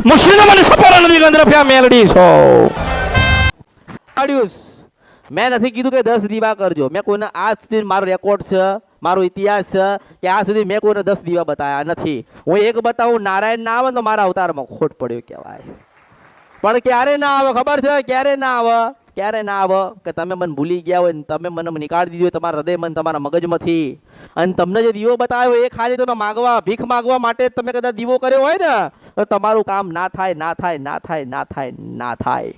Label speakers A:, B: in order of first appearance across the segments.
A: મુશ્લિમ મને સપોરા નદી ગંદ્રફ્યા મેલડી છો મેં નથી કીધું કે 10 દીવા કરજો. મેં કોઈને આજ સુધી મારો રેકોર્ડ છે, મારો ઇતિહાસ છે કે આજ સુધી મેં કોઈને 10 દીવા બતાવ્યા નથી. હું એક બતાવું, નારાયણ ના આવે તો મારા અવતારમાં ખોટ પડ્યો કહેવાય. પણ ક્યારે ના આવે ખબર છે? ક્યારે ના આવે? ક્યારે ના આવે કે તમે મને ભૂલી ગયા હોય, તમે મને નીકાળી દીધું હોય તમારા હૃદય મન તમારા મગજમાંથી, અને તમને જે દીવો બતાવ્યો એ ખાલી તમે માગવા, ભીખ માગવા માટે જ તમે કદાચ દીવો કર્યો હોય ને તો તમારું કામ ના થાય, ના થાય, ના થાય, ના થાય, ના થાય.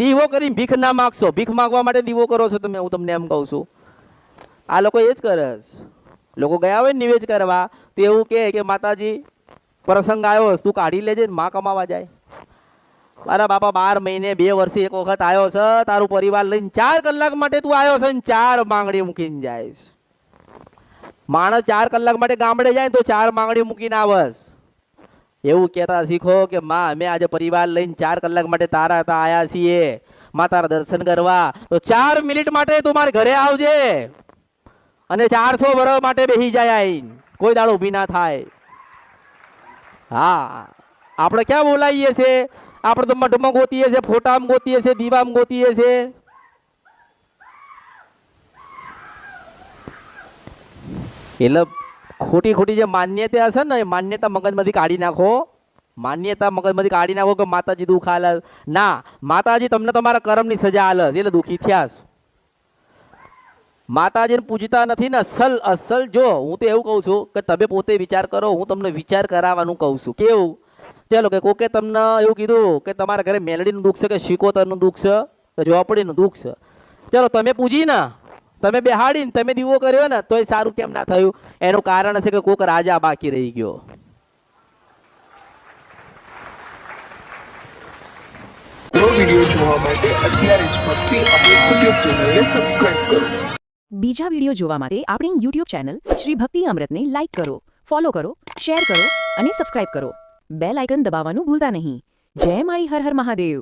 A: દીવો કરીને ભીખ ના માગશો, ભીખ માગવા માટે દીવો કરો છો તમે. હું તમને એમ કહું છું, આ લોકો એ જ કરે છે. લોકો ગયા હોય ને નિવેદ કરવા તો એવું કે માતાજી પ્રસંગ આવ્યો તું કાઢી લેજે ને માં કમાવા જાય. મારા બાપા 12 મહિને 2 વર્ષે એક વખત આવ્યો છે, તારું પરિવાર લઈને 4 કલાક માટે તું આવ્યો છે ને 4 માંગણી મૂકીને જાય. માણસ 4 કલાક માટે ગામડે જાય તો 4 માંગણી મૂકીને આવસ. એવું કહેતા શીખો કે માં અમે આજે પરિવાર લઈને 4 કલાક માટે તારા ત્યાં આવ્યા છીએ, માં તારા દર્શન કરવા, તો 4 મિનિટ માટે તું મારા ઘરે આવજે, અને 400 વર્ષ માટે બેસી જાય આઈને, કોઈ દાડો ઊભી ના થાય. હા, આપણે ક્યાં બોલાવીએ છીએ? આપણે તો મઢમાં ગોતીએ છીએ, ફોટામાં ગોતીએ છીએ, દીવામાં ગોતીએ છીએ. એટલે ખોટી ખોટી જે માન્યતા હશે ને એ માન્યતા મગજમાંથી કાઢી નાખો. માન્યતા મગજમાંથી કાઢી નાખો કે માતાજી દુઃખ હાલે. ના, માતાજી તમને તમારા કર્મની સજા હાલે એટલે દુઃખી થયા. માતાજીને પૂજતા નથી ને. અસલ જો હું તો એવું કહું છું કે તમે પોતે વિચાર કરો, હું તમને વિચાર કરાવવાનું કહું છું. કેવું? ચાલો કે કોકે તમને એવું કીધું કે તમારા ઘરે મેલડીનું દુઃખ છે, કે શિકોતરનું દુઃખ છે, કે ઝોપડીનું દુઃખ છે. ચાલો તમે પૂજી ને, તમે બેહાડીને તમે દીવો કર્યો ને તોય સારું કેમ ના થયું? એનું કારણ છે કે કોક રાજા બાકી રહી ગયો.
B: વિડિયો જોવા માટે અત્યારે જ ભક્તિ અમૃત યુટ્યુબ ચેનલને સબસ્ક્રાઇબ કરો.
C: બીજા વિડિયો જોવા માટે આપણી યુટ્યુબ ચેનલ શ્રી ભક્તિ અમૃતને લાઇક કરો, ફોલો કરો, શેર કરો અને સબસ્ક્રાઇબ કરો. બેલ આઇકન દબાવવાનું ભૂલતા નહીં. જય માળી હર હર મહાદેવ.